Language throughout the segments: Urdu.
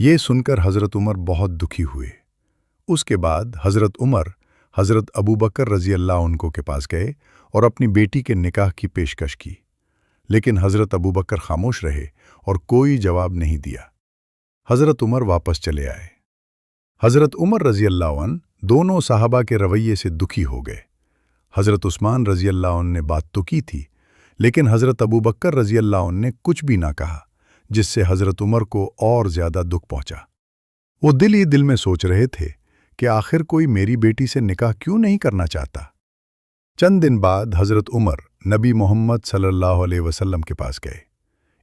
یہ سن کر حضرت عمر بہت دکھی ہوئے۔ اس کے بعد حضرت عمر حضرت ابوبکر رضی اللہ عنہ کے پاس گئے اور اپنی بیٹی کے نکاح کی پیشکش کی، لیکن حضرت ابوبکر خاموش رہے اور کوئی جواب نہیں دیا۔ حضرت عمر واپس چلے آئے۔ حضرت عمر رضی اللہ عنہ دونوں صحابہ کے رویے سے دکھی ہو گئے۔ حضرت عثمان رضی اللہ عنہ نے بات تو کی تھی، لیکن حضرت ابوبکر رضی اللہ عنہ نے کچھ بھی نہ کہا، جس سے حضرت عمر کو اور زیادہ دکھ پہنچا۔ وہ دل ہی دل میں سوچ رہے تھے کہ آخر کوئی میری بیٹی سے نکاح کیوں نہیں کرنا چاہتا۔ چند دن بعد حضرت عمر نبی محمد صلی اللہ علیہ وسلم کے پاس گئے۔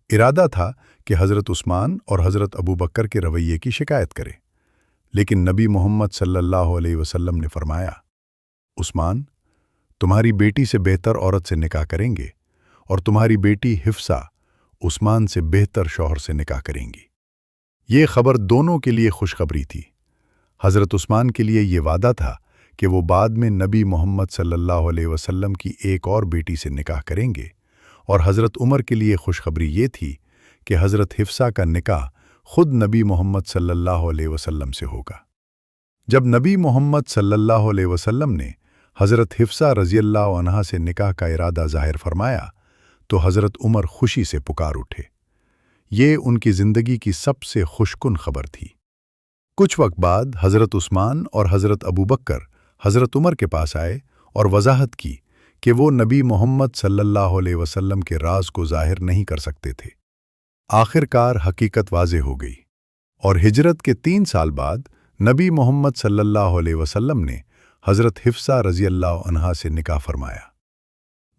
ارادہ تھا کہ حضرت عثمان اور حضرت ابوبکر کے رویے کی شکایت کرے، لیکن نبی محمد صلی اللہ علیہ وسلم نے فرمایا، عثمان، تمہاری بیٹی سے بہتر عورت سے نکاح کریں گے، اور تمہاری بیٹی حفصہ عثمان سے بہتر شوہر سے نکاح کریں گی۔ یہ خبر دونوں کے لیے خوشخبری تھی۔ حضرت عثمان کے لیے یہ وعدہ تھا کہ وہ بعد میں نبی محمد صلی اللہ علیہ وسلم کی ایک اور بیٹی سے نکاح کریں گے، اور حضرت عمر کے لیے خوشخبری یہ تھی کہ حضرت حفصہ کا نکاح خود نبی محمد صلی اللہ علیہ وسلم سے ہوگا۔ جب نبی محمد صلی اللہ علیہ وسلم نے حضرت حفصہ رضی اللہ عنہا سے نکاح کا ارادہ ظاہر فرمایا تو حضرت عمر خوشی سے پکار اٹھے۔ یہ ان کی زندگی کی سب سے خوشکن خبر تھی۔ کچھ وقت بعد حضرت عثمان اور حضرت ابوبکر حضرت عمر کے پاس آئے اور وضاحت کی کہ وہ نبی محمد صلی اللہ علیہ وسلم کے راز کو ظاہر نہیں کر سکتے تھے۔ آخر کار حقیقت واضح ہو گئی، اور ہجرت کے 3 سال بعد نبی محمد صلی اللہ علیہ وسلم نے حضرت حفصہ رضی اللہ عنہا سے نکاح فرمایا۔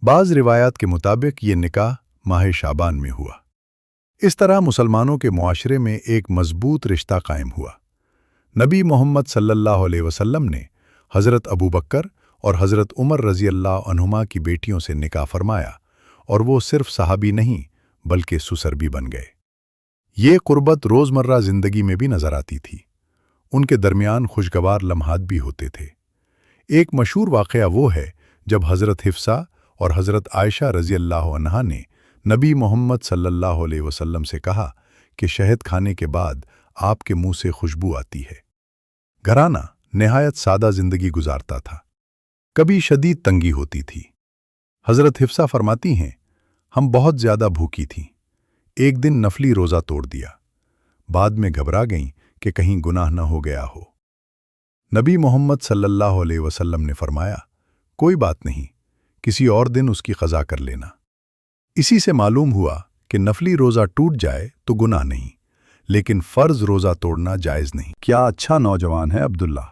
بعض روایات کے مطابق یہ نکاح ماہ شعبان میں ہوا۔ اس طرح مسلمانوں کے معاشرے میں ایک مضبوط رشتہ قائم ہوا۔ نبی محمد صلی اللہ علیہ وسلم نے حضرت ابوبکر اور حضرت عمر رضی اللہ عنہما کی بیٹیوں سے نکاح فرمایا، اور وہ صرف صحابی نہیں بلکہ سسر بھی بن گئے۔ یہ قربت روزمرہ زندگی میں بھی نظر آتی تھی۔ ان کے درمیان خوشگوار لمحات بھی ہوتے تھے۔ ایک مشہور واقعہ وہ ہے جب حضرت حفصہ اور حضرت عائشہ رضی اللہ عنہا نے نبی محمد صلی اللہ علیہ وسلم سے کہا کہ شہد کھانے کے بعد آپ کے منہ سے خوشبو آتی ہے۔ گھرانہ نہایت سادہ زندگی گزارتا تھا۔ کبھی شدید تنگی ہوتی تھی۔ حضرت حفصہ فرماتی ہیں، ہم بہت زیادہ بھوکی تھیں۔ ایک دن نفلی روزہ توڑ دیا۔ بعد میں گھبرا گئیں کہ کہیں گناہ نہ ہو گیا ہو۔ نبی محمد صلی اللہ علیہ وسلم نے فرمایا، کوئی بات نہیں، کسی اور دن اس کی قضا کر لینا۔ اسی سے معلوم ہوا کہ نفلی روزہ ٹوٹ جائے تو گناہ نہیں، لیکن فرض روزہ توڑنا جائز نہیں۔ کیا اچھا نوجوان ہے عبداللہ،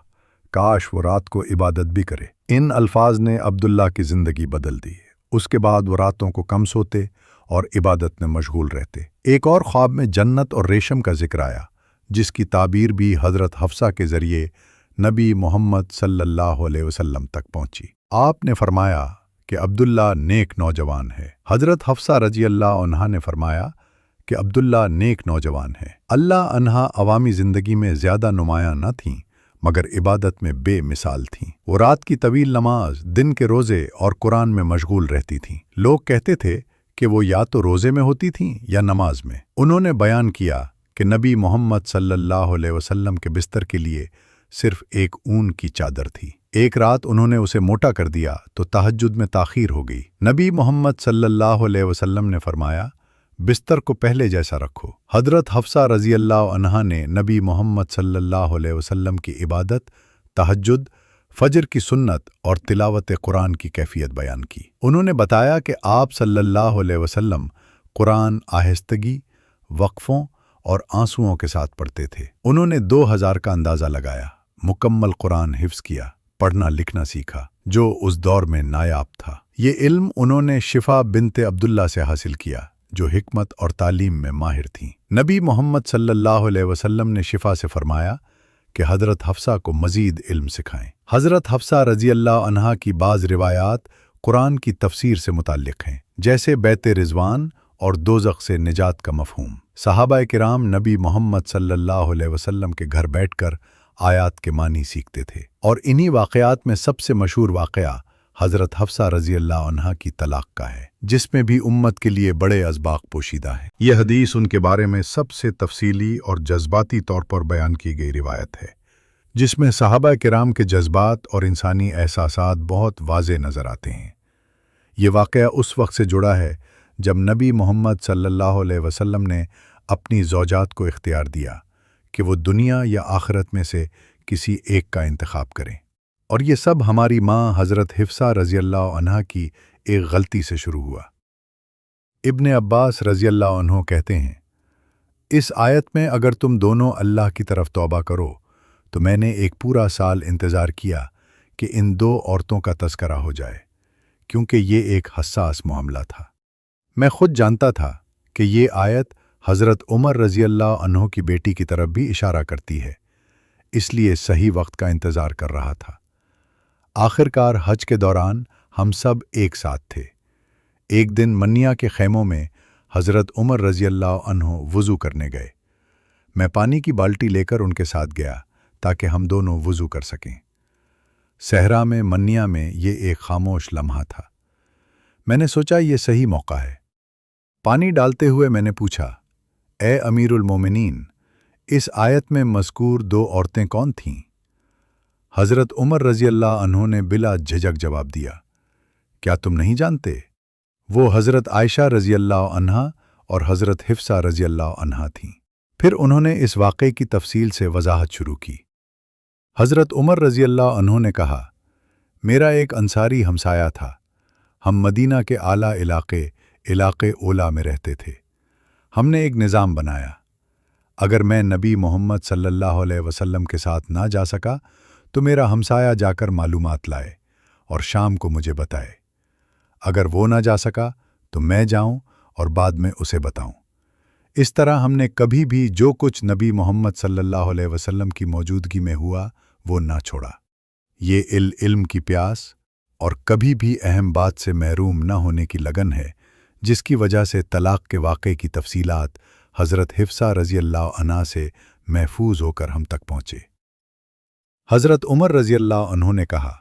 کاش وہ رات کو عبادت بھی کرے۔ ان الفاظ نے عبداللہ کی زندگی بدل دی۔ اس کے بعد وہ راتوں کو کم سوتے اور عبادت میں مشغول رہتے۔ ایک اور خواب میں جنت اور ریشم کا ذکر آیا، جس کی تعبیر بھی حضرت حفصہ کے ذریعے نبی محمد صلی اللہ علیہ وسلم تک پہنچی۔ آپ نے فرمایا کہ عبداللہ نیک نوجوان ہے۔ حضرت حفصہ رضی اللہ عنہا نے فرمایا کہ عبداللہ نیک نوجوان ہے۔ اللہ عنہا عوامی زندگی میں زیادہ نمایاں نہ تھیں، مگر عبادت میں بے مثال تھیں۔ وہ رات کی طویل نماز، دن کے روزے اور قرآن میں مشغول رہتی تھیں۔ لوگ کہتے تھے کہ وہ یا تو روزے میں ہوتی تھیں یا نماز میں۔ انہوں نے بیان کیا کہ نبی محمد صلی اللہ علیہ وسلم کے بستر کے لیے صرف ایک اون کی چادر تھی۔ ایک رات انہوں نے اسے موٹا کر دیا تو تہجد میں تاخیر ہو گئی۔ نبی محمد صلی اللہ علیہ وسلم نے فرمایا، بستر کو پہلے جیسا رکھو۔ حضرت حفصہ رضی اللہ عنہا نے نبی محمد صلی اللہ علیہ وسلم کی عبادت، تہجد، فجر کی سنت اور تلاوت قرآن کی کیفیت بیان کی۔ انہوں نے بتایا کہ آپ صلی اللہ علیہ وسلم قرآن آہستگی، وقفوں اور آنسوؤں کے ساتھ پڑھتے تھے۔ انہوں نے 2000 کا اندازہ لگایا، مکمل قرآن حفظ کیا، پڑھنا لکھنا سیکھا، جو اس دور میں نایاب تھا۔ یہ علم انہوں نے شفا بنت عبداللہ سے حاصل کیا، جو حکمت اور تعلیم میں ماہر تھیں۔ نبی محمد صلی اللہ علیہ وسلم نے شفا سے فرمایا کہ حضرت حفصہ کو مزید علم سکھائیں۔ حضرت حفصہ رضی اللہ عنہا کی بعض روایات قرآن کی تفسیر سے متعلق ہیں، جیسے بیت رضوان اور دوزخ سے نجات کا مفہوم۔ صحابہ کرام نبی محمد صلی اللہ علیہ وسلم کے گھر بیٹھ کر آیات کے معنی سیکھتے تھے، اور انہی واقعات میں سب سے مشہور واقعہ حضرت حفصہ رضی اللہ عنہا کی طلاق کا ہے، جس میں بھی امت کے لیے بڑے اسباق پوشیدہ ہیں۔ یہ حدیث ان کے بارے میں سب سے تفصیلی اور جذباتی طور پر بیان کی گئی روایت ہے، جس میں صحابہ کرام کے جذبات اور انسانی احساسات بہت واضح نظر آتے ہیں۔ یہ واقعہ اس وقت سے جڑا ہے جب نبی محمد صلی اللہ علیہ وسلم نے اپنی زوجات کو اختیار دیا کہ وہ دنیا یا آخرت میں سے کسی ایک کا انتخاب کریں، اور یہ سب ہماری ماں حضرت حفصہ رضی اللہ عنہا کی ایک غلطی سے شروع ہوا۔ ابن عباس رضی اللہ عنہ کہتے ہیں، اس آیت میں اگر تم دونوں اللہ کی طرف توبہ کرو تو میں نے ایک پورا سال انتظار کیا کہ ان دو عورتوں کا تذکرہ ہو جائے، کیونکہ یہ ایک حساس معاملہ تھا۔ میں خود جانتا تھا کہ یہ آیت حضرت عمر رضی اللہ عنہ کی بیٹی کی طرف بھی اشارہ کرتی ہے، اس لیے صحیح وقت کا انتظار کر رہا تھا۔ آخرکار حج کے دوران ہم سب ایک ساتھ تھے۔ ایک دن منیا کے خیموں میں حضرت عمر رضی اللہ عنہ وضو کرنے گئے۔ میں پانی کی بالٹی لے کر ان کے ساتھ گیا تاکہ ہم دونوں وضو کر سکیں۔ صحرا میں منیا میں یہ ایک خاموش لمحہ تھا۔ میں نے سوچا یہ صحیح موقع ہے۔ پانی ڈالتے ہوئے میں نے پوچھا، اے امیر المومنین، اس آیت میں مذکور دو عورتیں کون تھیں؟ حضرت عمر رضی اللہ عنہ نے بلا جھجک جواب دیا، کیا تم نہیں جانتے؟ وہ حضرت عائشہ رضی اللہ عنہا اور حضرت حفصہ رضی اللہ عنہا تھیں۔ پھر انہوں نے اس واقعے کی تفصیل سے وضاحت شروع کی۔ حضرت عمر رضی اللہ عنہ نے کہا، میرا ایک انصاری ہمسایہ تھا۔ ہم مدینہ کے اعلیٰ علاقے اولا میں رہتے تھے۔ ہم نے ایک نظام بنایا، اگر میں نبی محمد صلی اللہ علیہ وسلم کے ساتھ نہ جا سکا تو میرا ہمسایہ جا کر معلومات لائے اور شام کو مجھے بتائے۔ اگر وہ نہ جا سکا تو میں جاؤں اور بعد میں اسے بتاؤں۔ اس طرح ہم نے کبھی بھی جو کچھ نبی محمد صلی اللہ علیہ وسلم کی موجودگی میں ہوا وہ نہ چھوڑا۔ یہ علم کی پیاس اور کبھی بھی اہم بات سے محروم نہ ہونے کی لگن ہے، جس کی وجہ سے طلاق کے واقعے کی تفصیلات حضرت حفصہ رضی اللہ عنہا سے محفوظ ہو کر ہم تک پہنچے۔ حضرت عمر رضی اللہ عنہ نے کہا،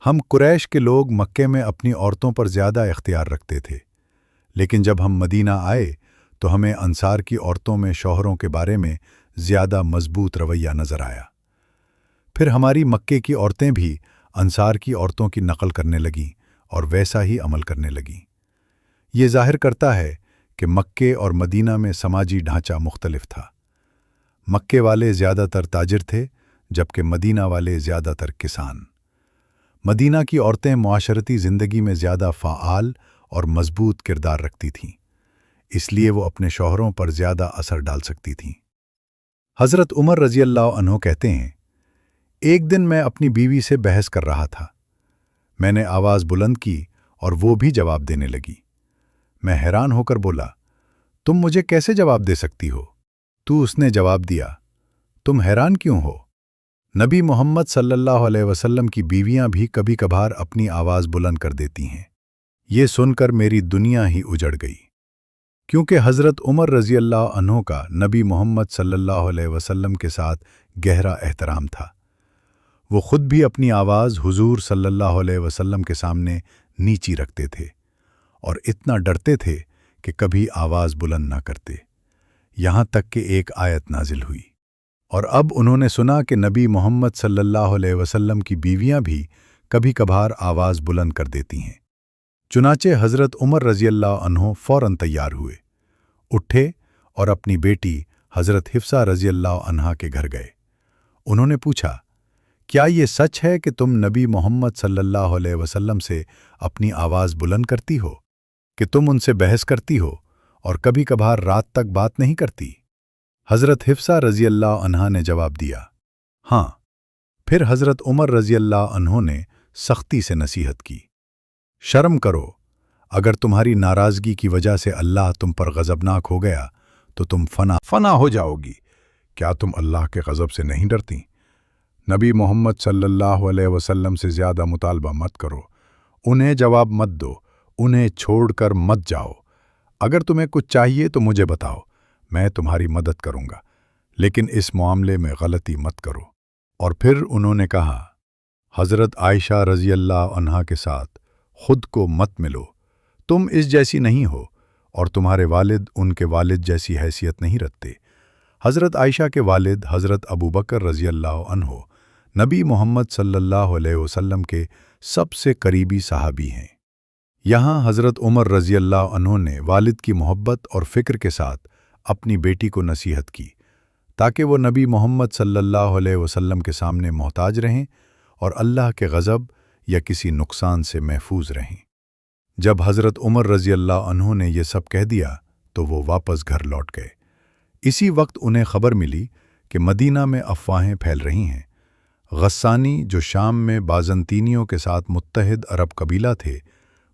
ہم قریش کے لوگ مکے میں اپنی عورتوں پر زیادہ اختیار رکھتے تھے، لیکن جب ہم مدینہ آئے تو ہمیں انصار کی عورتوں میں شوہروں کے بارے میں زیادہ مضبوط رویہ نظر آیا۔ پھر ہماری مکے کی عورتیں بھی انصار کی عورتوں کی نقل کرنے لگیں اور ویسا ہی عمل کرنے لگیں۔ یہ ظاہر کرتا ہے کہ مکے اور مدینہ میں سماجی ڈھانچہ مختلف تھا۔ مکے والے زیادہ تر تاجر تھے، جبکہ مدینہ والے زیادہ تر کسان۔ مدینہ کی عورتیں معاشرتی زندگی میں زیادہ فعال اور مضبوط کردار رکھتی تھیں، اس لیے وہ اپنے شوہروں پر زیادہ اثر ڈال سکتی تھیں۔ حضرت عمر رضی اللہ عنہ کہتے ہیں، ایک دن میں اپنی بیوی سے بحث کر رہا تھا۔ میں نے آواز بلند کی اور وہ بھی جواب دینے لگی۔ میں حیران ہو کر بولا، تم مجھے کیسے جواب دے سکتی ہو؟ تو اس نے جواب دیا، تم حیران کیوں ہو؟ نبی محمد صلی اللہ علیہ وسلم کی بیویاں بھی کبھی کبھار اپنی آواز بلند کر دیتی ہیں۔ یہ سن کر میری دنیا ہی اجڑ گئی، کیونکہ حضرت عمر رضی اللہ عنہ کا نبی محمد صلی اللہ علیہ وسلم کے ساتھ گہرا احترام تھا۔ وہ خود بھی اپنی آواز حضور صلی اللہ علیہ وسلم کے سامنے نیچی رکھتے تھے اور اتنا ڈرتے تھے کہ کبھی آواز بلند نہ کرتے، یہاں تک کہ ایک آیت نازل ہوئی، اور اب انہوں نے سنا کہ نبی محمد صلی اللہ علیہ وسلم کی بیویاں بھی کبھی کبھار آواز بلند کر دیتی ہیں۔ چنانچہ حضرت عمر رضی اللہ عنہ فوراً تیار ہوئے، اٹھے اور اپنی بیٹی حضرت حفصہ رضی اللہ عنہا کے گھر گئے۔ انہوں نے پوچھا، کیا یہ سچ ہے کہ تم نبی محمد صلی اللہ علیہ وسلم سے اپنی آواز بلند کرتی ہو، کہ تم ان سے بحث کرتی ہو اور کبھی کبھار رات تک بات نہیں کرتی؟ حضرت حفصہ رضی اللہ عنہا نے جواب دیا، ہاں۔ پھر حضرت عمر رضی اللہ عنہ نے سختی سے نصیحت کی، شرم کرو، اگر تمہاری ناراضگی کی وجہ سے اللہ تم پر غضبناک ہو گیا تو تم فنا ہو جاؤ گی۔ کیا تم اللہ کے غضب سے نہیں ڈرتی؟ نبی محمد صلی اللہ علیہ وسلم سے زیادہ مطالبہ مت کرو، انہیں جواب مت دو، انہیں چھوڑ کر مت جاؤ۔ اگر تمہیں کچھ چاہیے تو مجھے بتاؤ، میں تمہاری مدد کروں گا، لیکن اس معاملے میں غلطی مت کرو۔ اور پھر انہوں نے کہا، حضرت عائشہ رضی اللہ عنہا کے ساتھ خود کو مت ملو، تم اس جیسی نہیں ہو اور تمہارے والد ان کے والد جیسی حیثیت نہیں رکھتے۔ حضرت عائشہ کے والد حضرت ابو بکر رضی اللہ عنہ نبی محمد صلی اللہ علیہ وسلم کے سب سے قریبی صحابی ہیں۔ یہاں حضرت عمر رضی اللہ عنہ نے والد کی محبت اور فکر کے ساتھ اپنی بیٹی کو نصیحت کی تاکہ وہ نبی محمد صلی اللہ علیہ وسلم کے سامنے محتاج رہیں اور اللہ کے غضب یا کسی نقصان سے محفوظ رہیں۔ جب حضرت عمر رضی اللہ عنہ نے یہ سب کہہ دیا تو وہ واپس گھر لوٹ گئے۔ اسی وقت انہیں خبر ملی کہ مدینہ میں افواہیں پھیل رہی ہیں۔ غسانی جو شام میں بازنطینیوں کے ساتھ متحد عرب قبیلہ تھے،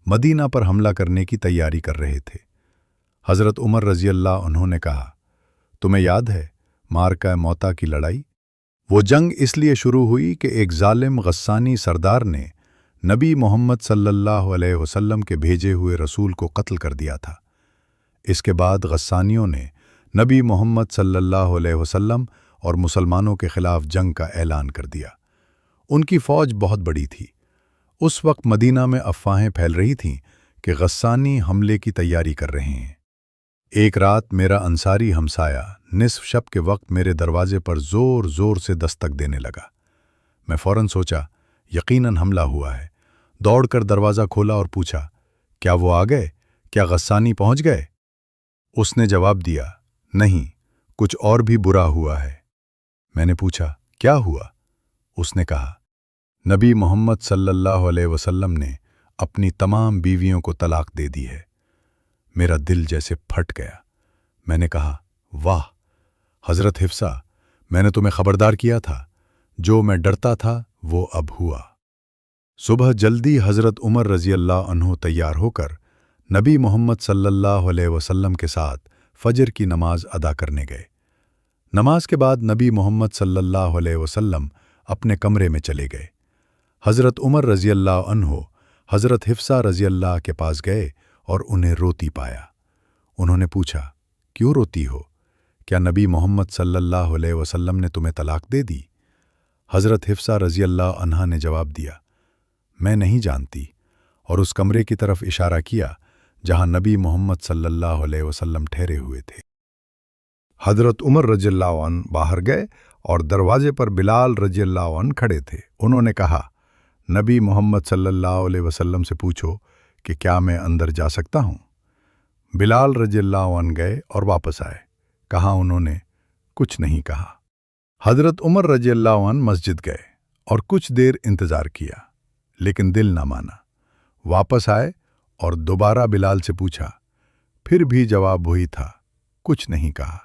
مدینہ پر حملہ کرنے کی تیاری کر رہے تھے۔ حضرت عمر رضی اللہ عنہ نے کہا، تمہیں یاد ہے مارکہ موتا کی لڑائی؟ وہ جنگ اس لیے شروع ہوئی کہ ایک ظالم غسانی سردار نے نبی محمد صلی اللہ علیہ وسلم کے بھیجے ہوئے رسول کو قتل کر دیا تھا۔ اس کے بعد غسانیوں نے نبی محمد صلی اللہ علیہ وسلم اور مسلمانوں کے خلاف جنگ کا اعلان کر دیا۔ ان کی فوج بہت بڑی تھی۔ اس وقت مدینہ میں افواہیں پھیل رہی تھیں کہ غسانی حملے کی تیاری کر رہے ہیں۔ ایک رات میرا انصاری ہمسایہ نصف شب کے وقت میرے دروازے پر زور زور سے دستک دینے لگا۔ میں فوراً سوچا یقیناً حملہ ہوا ہے۔ دوڑ کر دروازہ کھولا اور پوچھا، کیا وہ آ گئے؟ کیا غسانی پہنچ گئے؟ اس نے جواب دیا، نہیں، کچھ اور بھی برا ہوا ہے۔ میں نے پوچھا، کیا ہوا؟ اس نے کہا، نبی محمد صلی اللہ علیہ وسلم نے اپنی تمام بیویوں کو طلاق دے دی ہے۔ میرا دل جیسے پھٹ گیا۔ میں نے کہا، واہ حضرت حفصہ، میں نے تمہیں خبردار کیا تھا، جو میں ڈرتا تھا وہ اب ہوا۔ صبح جلدی حضرت عمر رضی اللہ عنہ تیار ہو کر نبی محمد صلی اللہ علیہ وسلم کے ساتھ فجر کی نماز ادا کرنے گئے۔ نماز کے بعد نبی محمد صلی اللہ علیہ وسلم اپنے کمرے میں چلے گئے۔ حضرت عمر رضی اللہ عنہ حضرت حفصہ رضی اللہ کے پاس گئے اور انہیں روتی پایا۔ انہوں نے پوچھا، کیوں روتی ہو؟ کیا نبی محمد صلی اللہ علیہ وسلم نے تمہیں طلاق دے دی؟ حضرت حفصہ رضی اللہ عنہا نے جواب دیا، میں نہیں جانتی، اور اس کمرے کی طرف اشارہ کیا جہاں نبی محمد صلی اللہ علیہ وسلم ٹھہرے ہوئے تھے۔ حضرت عمر رضی اللہ عنہ باہر گئے اور دروازے پر بلال رضی اللہ عنہ کھڑے تھے۔ انہوں نے کہا، نبی محمد صلی اللہ علیہ وسلم سے پوچھو کہ کیا میں اندر جا سکتا ہوں؟ بلال رضی اللہ عنہ گئے اور واپس آئے۔ کہا انہوں نے، کچھ نہیں کہا۔ حضرت عمر رضی اللہ عنہ مسجد گئے اور کچھ دیر انتظار کیا، لیکن دل نہ مانا۔ واپس آئے اور دوبارہ بلال سے پوچھا، پھر بھی جواب وہی تھا، کچھ نہیں کہا۔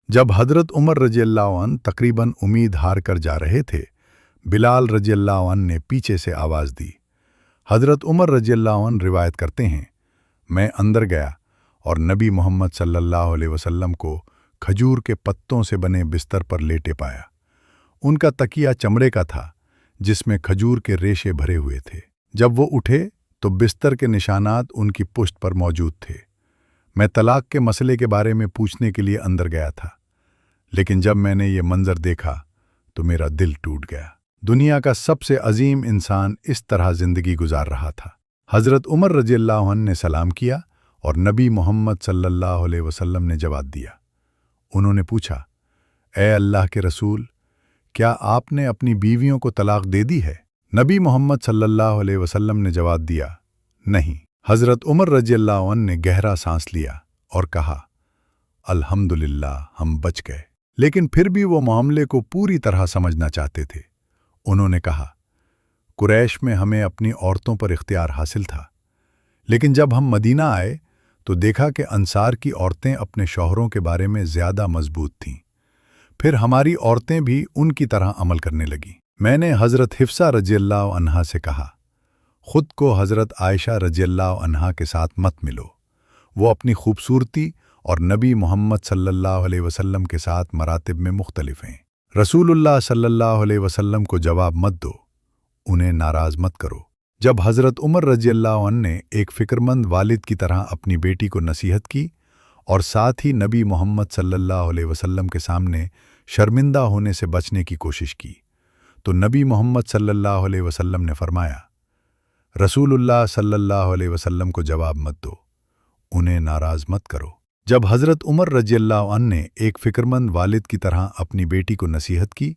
جب حضرت عمر رضی اللہ عنہ تقریباً امید ہار کر جا رہے تھے، بلال رضی اللہ عنہ نے پیچھے سے آواز دی۔ حضرت عمر رضی اللہ عنہ روایت کرتے ہیں، میں اندر گیا اور نبی محمد صلی اللہ علیہ وسلم کو کھجور کے پتوں سے بنے بستر پر لیٹے پایا۔ ان کا تکیہ چمڑے کا تھا جس میں کھجور کے ریشے بھرے ہوئے تھے۔ جب وہ اٹھے تو بستر کے نشانات ان کی پشت پر موجود تھے۔ میں طلاق کے مسئلے کے بارے میں پوچھنے کے لیے اندر گیا تھا، لیکن جب میں نے یہ منظر دیکھا تو میرا دل ٹوٹ گیا۔ دنیا کا سب سے عظیم انسان اس طرح زندگی گزار رہا تھا۔ حضرت عمر رضی اللہ عنہ نے سلام کیا اور نبی محمد صلی اللہ علیہ وسلم نے جواب دیا۔ انہوں نے پوچھا، اے اللہ کے رسول، کیا آپ نے اپنی بیویوں کو طلاق دے دی ہے؟ نبی محمد صلی اللہ علیہ وسلم نے جواب دیا، نہیں۔ حضرت عمر رضی اللہ عنہ نے گہرا سانس لیا اور کہا، الحمدللہ ہم بچ گئے۔ لیکن پھر بھی وہ معاملے کو پوری طرح سمجھنا چاہتے تھے۔ انہوں نے کہا، قریش میں ہمیں اپنی عورتوں پر اختیار حاصل تھا، لیکن جب ہم مدینہ آئے تو دیکھا کہ انصار کی عورتیں اپنے شوہروں کے بارے میں زیادہ مضبوط تھیں۔ پھر ہماری عورتیں بھی ان کی طرح عمل کرنے لگیں۔ میں نے حضرت حفصہ رضی اللہ عنہا سے کہا، خود کو حضرت عائشہ رضی اللہ عنہا کے ساتھ مت ملو، وہ اپنی خوبصورتی اور نبی محمد صلی اللہ علیہ وسلم کے ساتھ مراتب میں مختلف ہیں۔ رسول اللہ صلی اللہ علیہ وسلم کو جواب مت دو، انہیں ناراض مت کرو۔ جب حضرت عمر رضی اللہ عنہ نے ایک فکرمند والد کی طرح اپنی بیٹی کو نصیحت کی اور ساتھ ہی نبی محمد صلی اللہ علیہ وسلم کے سامنے شرمندہ ہونے سے بچنے کی کوشش کی، تو نبی محمد صلی اللہ علیہ وسلم نے فرمایا، رسول اللہ صلی اللہ علیہ وسلم کو جواب مت دو، انہیں ناراض مت کرو۔ جب حضرت عمر رضی اللہ عنہ نے ایک فکرمند والد کی طرح اپنی بیٹی کو نصیحت کی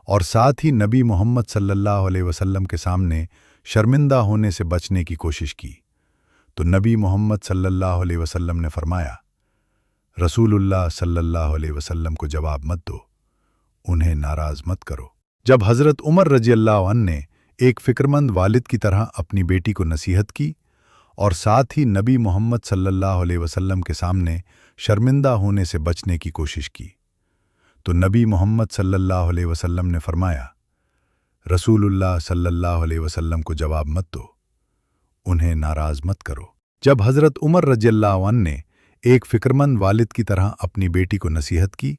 اور ساتھ ہی نبی محمد صلی اللہ علیہ وسلم کے سامنے شرمندہ ہونے سے بچنے کی کوشش کی، تو نبی محمد صلی اللہ علیہ وسلم نے فرمایا، رسول اللہ صلی اللہ علیہ وسلم کو جواب مت دو، انہیں ناراض مت کرو۔ جب حضرت عمر رضی اللہ عنہ نے ایک فکرمند والد کی طرح اپنی بیٹی کو نصیحت کی اور ساتھ ہی نبی محمد صلی اللہ علیہ وسلم کے سامنے شرمندہ ہونے سے بچنے کی کوشش کی، تو نبی محمد صلی اللہ علیہ وسلم نے فرمایا، رسول اللہ صلی اللہ علیہ وسلم کو جواب مت دو، انہیں ناراض مت کرو۔ جب حضرت عمر رضی اللہ عنہ نے ایک فکرمند والد کی طرح اپنی بیٹی کو نصیحت کی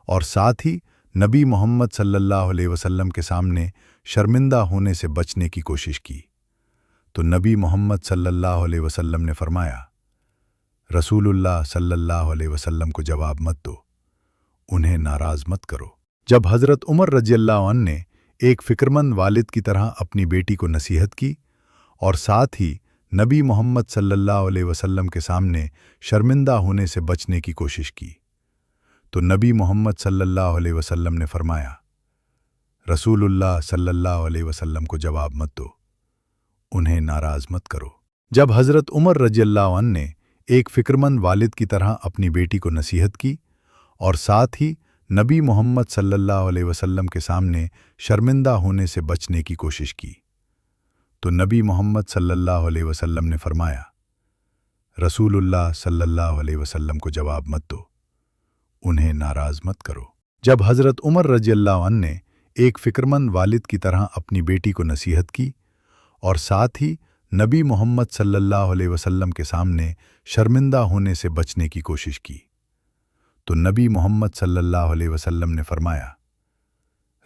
اور ساتھ ہی نبی محمد صلی اللہ علیہ وسلم کے سامنے شرمندہ ہونے سے بچنے کی کوشش کی، تو نبی محمد صلی اللہ علیہ وسلم نے فرمایا، رسول اللہ صلی اللہ علیہ وسلم کو جواب مت دو، انہیں ناراض مت کرو۔ جب حضرت عمر رضی اللہ عنہ نے ایک فکرمند والد کی طرح اپنی بیٹی کو نصیحت کی اور ساتھ ہی نبی محمد صلی اللہ علیہ وسلم کے سامنے شرمندہ ہونے سے بچنے کی کوشش کی، تو نبی محمد صلی اللہ علیہ وسلم نے فرمایا، رسول اللہ صلی اللہ علیہ وسلم کو جواب مت دو، انہیں ناراض مت کرو۔ جب حضرت عمر رضی اللہ عنہ نے ایک فکرمند والد کی طرح اپنی بیٹی کو نصیحت کی اور ساتھ ہی نبی محمد صلی اللہ علیہ وسلم کے سامنے شرمندہ ہونے سے بچنے کی کوشش کی، تو نبی محمد صلی اللہ علیہ وسلم نے فرمایا، رسول اللہ صلی اللہ علیہ وسلم کو جواب مت دو، انہیں ناراض مت کرو۔ جب حضرت عمر رضی اللہ عنہ نے ایک فکرمند والد کی طرح اپنی بیٹی کو نصیحت کی اور ساتھ ہی نبی محمد صلی اللہ علیہ وسلم کے سامنے شرمندہ ہونے سے بچنے کی کوشش کی، تو نبی محمد صلی اللہ علیہ وسلم نے فرمایا،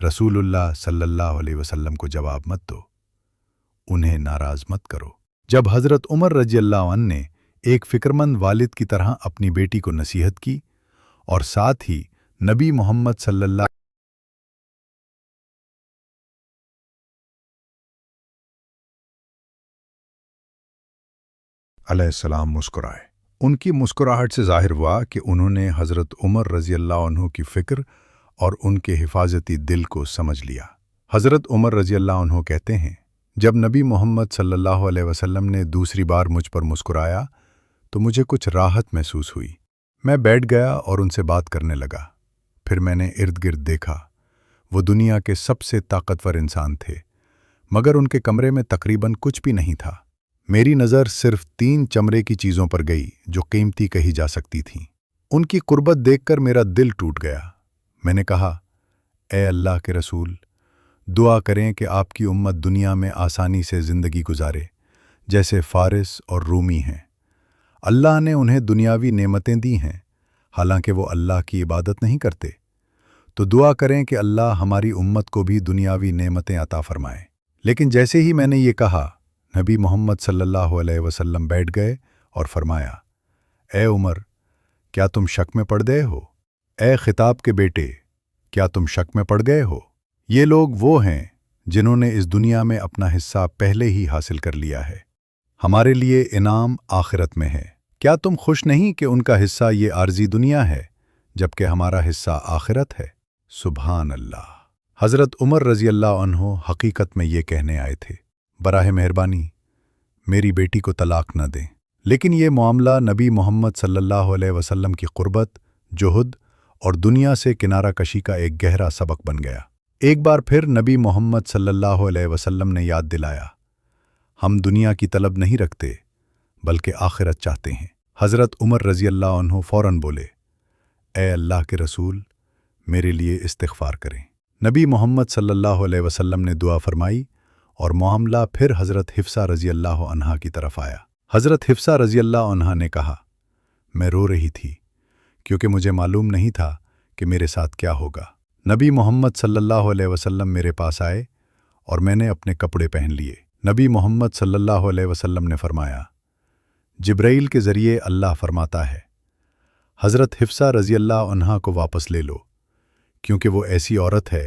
رسول اللہ صلی اللہ علیہ وسلم کو جواب مت دو، انہیں ناراض مت کرو۔ جب حضرت عمر رضی اللہ عنہ نے ایک فکرمند والد کی طرح اپنی بیٹی کو نصیحت کی اور ساتھ ہی نبی محمد صلی اللہ علیہ السلام مسکرائے۔ ان کی مسکراہٹ سے ظاہر ہوا کہ انہوں نے حضرت عمر رضی اللہ عنہ کی فکر اور ان کے حفاظتی دل کو سمجھ لیا۔ حضرت عمر رضی اللہ عنہ کہتے ہیں، جب نبی محمد صلی اللہ علیہ وسلم نے دوسری بار مجھ پر مسکرایا تو مجھے کچھ راحت محسوس ہوئی۔ میں بیٹھ گیا اور ان سے بات کرنے لگا۔ پھر میں نے ارد گرد دیکھا، وہ دنیا کے سب سے طاقتور انسان تھے، مگر ان کے کمرے میں تقریباً کچھ بھی نہیں تھا۔ میری نظر صرف 3 چمڑے کی چیزوں پر گئی جو قیمتی کہی جا سکتی تھیں۔ ان کی قربت دیکھ کر میرا دل ٹوٹ گیا۔ میں نے کہا، اے اللہ کے رسول، دعا کریں کہ آپ کی امت دنیا میں آسانی سے زندگی گزارے جیسے فارس اور رومی ہیں۔ اللہ نے انہیں دنیاوی نعمتیں دی ہیں، حالانکہ وہ اللہ کی عبادت نہیں کرتے، تو دعا کریں کہ اللہ ہماری امت کو بھی دنیاوی نعمتیں عطا فرمائے۔ لیکن جیسے ہی میں نے یہ کہا، نبی محمد صلی اللہ علیہ وسلم بیٹھ گئے اور فرمایا، اے عمر، کیا تم شک میں پڑ گئے ہو؟ اے خطاب کے بیٹے، کیا تم شک میں پڑ گئے ہو؟ یہ لوگ وہ ہیں جنہوں نے اس دنیا میں اپنا حصہ پہلے ہی حاصل کر لیا ہے، ہمارے لیے انعام آخرت میں ہے۔ کیا تم خوش نہیں کہ ان کا حصہ یہ عارضی دنیا ہے جبکہ ہمارا حصہ آخرت ہے؟ سبحان اللہ۔ حضرت عمر رضی اللہ عنہ حقیقت میں یہ کہنے آئے تھے، براہ مہربانی میری بیٹی کو طلاق نہ دیں۔ لیکن یہ معاملہ نبی محمد صلی اللہ علیہ وسلم کی قربت، جہد اور دنیا سے کنارہ کشی کا ایک گہرا سبق بن گیا۔ ایک بار پھر نبی محمد صلی اللہ علیہ وسلم نے یاد دلایا، ہم دنیا کی طلب نہیں رکھتے بلکہ آخرت چاہتے ہیں۔ حضرت عمر رضی اللہ عنہ فوراً بولے، اے اللہ کے رسول، میرے لیے استغفار کریں۔ نبی محمد صلی اللہ علیہ وسلم نے دعا فرمائی اور معاملہ پھر حضرت حفصہ رضی اللہ عنہا کی طرف آیا۔ حضرت حفصہ رضی اللہ عنہا نے کہا، میں رو رہی تھی کیونکہ مجھے معلوم نہیں تھا کہ میرے ساتھ کیا ہوگا۔ نبی محمد صلی اللہ علیہ وسلم میرے پاس آئے اور میں نے اپنے کپڑے پہن لیے۔ نبی محمد صلی اللہ علیہ وسلم نے فرمایا، جبرائیل کے ذریعے اللہ فرماتا ہے، حضرت حفصہ رضی اللہ عنہا کو واپس لے لو، کیونکہ وہ ایسی عورت ہے